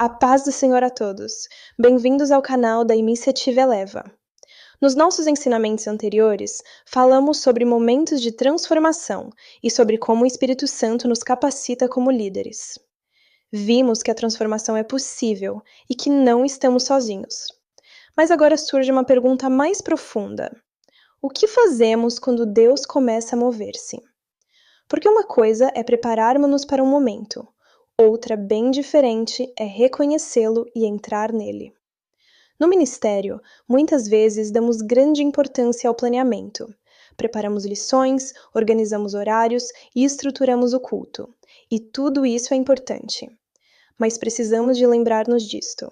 A paz do Senhor a todos. Bem-vindos ao canal da Iniciativa Eleva. Nos nossos ensinamentos anteriores, falamos sobre momentos de transformação e sobre como o Espírito Santo nos capacita como líderes. Vimos que a transformação é possível e que não estamos sozinhos. Mas agora surge uma pergunta mais profunda. O que fazemos quando Deus começa a mover-se? Porque uma coisa é prepararmos-nos para um momento, outra bem diferente é reconhecê-lo e entrar nele. No ministério, muitas vezes damos grande importância ao planeamento. Preparamos lições, organizamos horários e estruturamos o culto. E tudo isso é importante. Mas precisamos de lembrar-nos disto.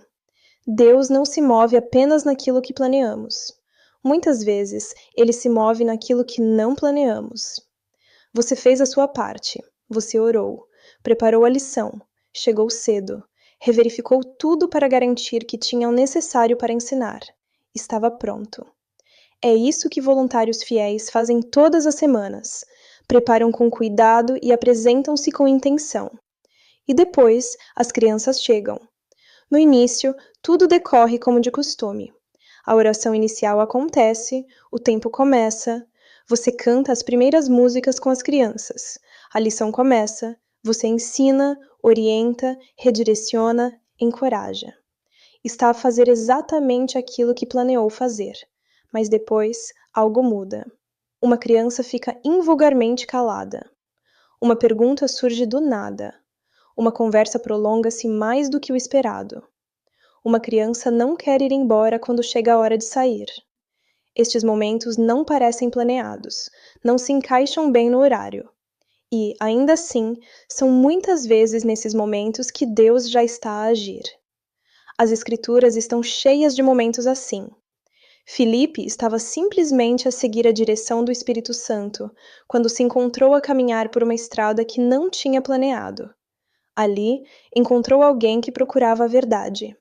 Deus não se move apenas naquilo que planeamos. Muitas vezes, Ele se move naquilo que não planeamos. Você fez a sua parte, você orou, preparou a lição, chegou cedo, reverificou tudo para garantir que tinha o necessário para ensinar. Estava pronto. É isso que voluntários fiéis fazem todas as semanas. Preparam com cuidado e apresentam-se com intenção. E depois, as crianças chegam. No início, tudo decorre como de costume. A oração inicial acontece, o tempo começa, você canta as primeiras músicas com as crianças. A lição começa, você ensina, orienta, redireciona, encoraja. Está a fazer exatamente aquilo que planeou fazer. Mas depois, algo muda. Uma criança fica invulgarmente calada. Uma pergunta surge do nada. Uma conversa prolonga-se mais do que o esperado. Uma criança não quer ir embora quando chega a hora de sair. Estes momentos não parecem planeados, não se encaixam bem no horário. E, ainda assim, são muitas vezes nesses momentos que Deus já está a agir. As Escrituras estão cheias de momentos assim. Filipe estava simplesmente a seguir a direção do Espírito Santo, quando se encontrou a caminhar por uma estrada que não tinha planeado. Ali, encontrou alguém que procurava a verdade.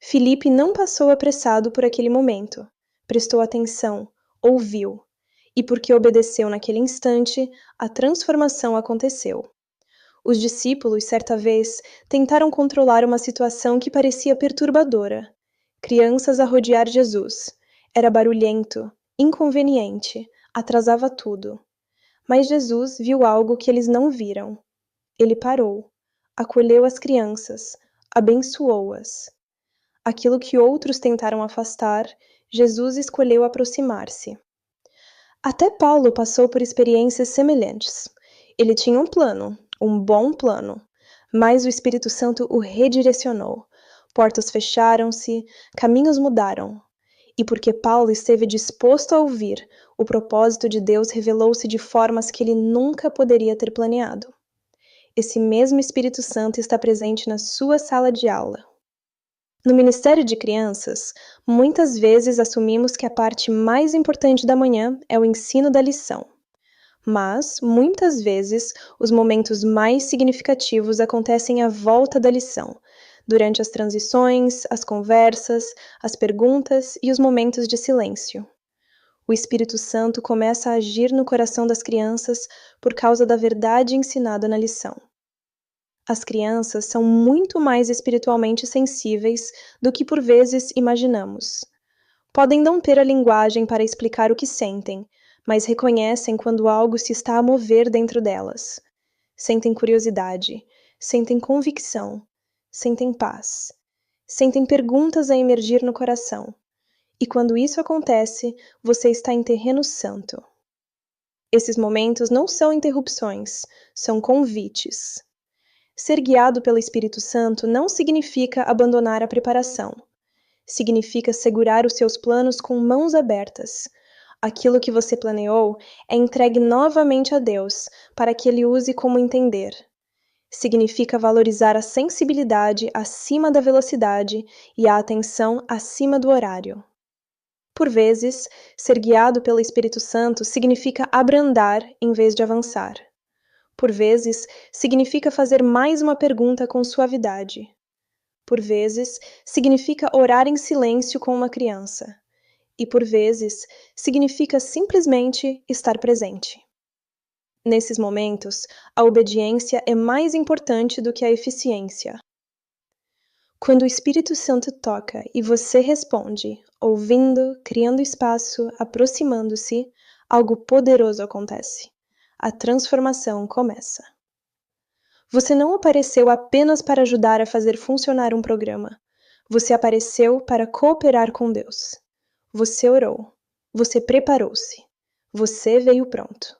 Filipe não passou apressado por aquele momento. Prestou atenção, ouviu, e porque obedeceu naquele instante, a transformação aconteceu. Os discípulos, certa vez, tentaram controlar uma situação que parecia perturbadora. Crianças a rodear Jesus. Era barulhento, inconveniente, atrasava tudo. Mas Jesus viu algo que eles não viram. Ele parou, acolheu as crianças, abençoou-as. Aquilo que outros tentaram afastar, Jesus escolheu aproximar-se. Até Paulo passou por experiências semelhantes. Ele tinha um plano, um bom plano, mas o Espírito Santo o redirecionou. Portas fecharam-se, caminhos mudaram. E porque Paulo esteve disposto a ouvir, o propósito de Deus revelou-se de formas que ele nunca poderia ter planeado. Esse mesmo Espírito Santo está presente na sua sala de aula. No Ministério de Crianças, muitas vezes assumimos que a parte mais importante da manhã é o ensino da lição. Mas, muitas vezes, os momentos mais significativos acontecem à volta da lição, durante as transições, as conversas, as perguntas e os momentos de silêncio. O Espírito Santo começa a agir no coração das crianças por causa da verdade ensinada na lição. As crianças são muito mais espiritualmente sensíveis do que por vezes imaginamos. Podem não ter a linguagem para explicar o que sentem, mas reconhecem quando algo se está a mover dentro delas. Sentem curiosidade, sentem convicção, sentem paz, sentem perguntas a emergir no coração. E quando isso acontece, você está em terreno santo. Esses momentos não são interrupções, são convites. Ser guiado pelo Espírito Santo não significa abandonar a preparação. Significa segurar os seus planos com mãos abertas. Aquilo que você planeou é entregue novamente a Deus, para que Ele use como entender. Significa valorizar a sensibilidade acima da velocidade e a atenção acima do horário. Por vezes, ser guiado pelo Espírito Santo significa abrandar em vez de avançar. Por vezes, significa fazer mais uma pergunta com suavidade. Por vezes, significa orar em silêncio com uma criança. E por vezes, significa simplesmente estar presente. Nesses momentos, a obediência é mais importante do que a eficiência. Quando o Espírito Santo toca e você responde, ouvindo, criando espaço, aproximando-se, algo poderoso acontece. A transformação começa. Você não apareceu apenas para ajudar a fazer funcionar um programa. Você apareceu para cooperar com Deus. Você orou. Você preparou-se. Você veio pronto.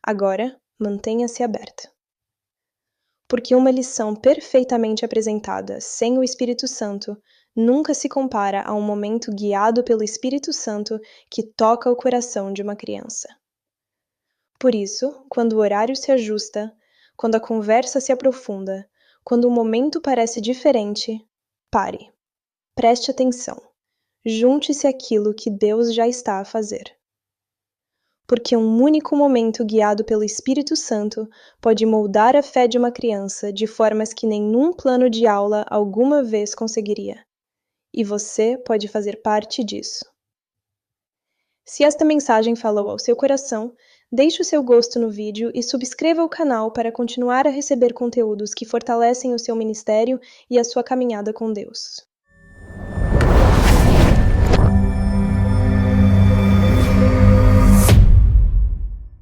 Agora, mantenha-se aberto. Porque uma lição perfeitamente apresentada sem o Espírito Santo nunca se compara a um momento guiado pelo Espírito Santo que toca o coração de uma criança. Por isso, quando o horário se ajusta, quando a conversa se aprofunda, quando o momento parece diferente, pare. Preste atenção. Junte-se àquilo que Deus já está a fazer. Porque um único momento guiado pelo Espírito Santo pode moldar a fé de uma criança de formas que nenhum plano de aula alguma vez conseguiria. E você pode fazer parte disso. Se esta mensagem falou ao seu coração, deixe o seu gosto no vídeo e subscreva o canal para continuar a receber conteúdos que fortalecem o seu ministério e a sua caminhada com Deus.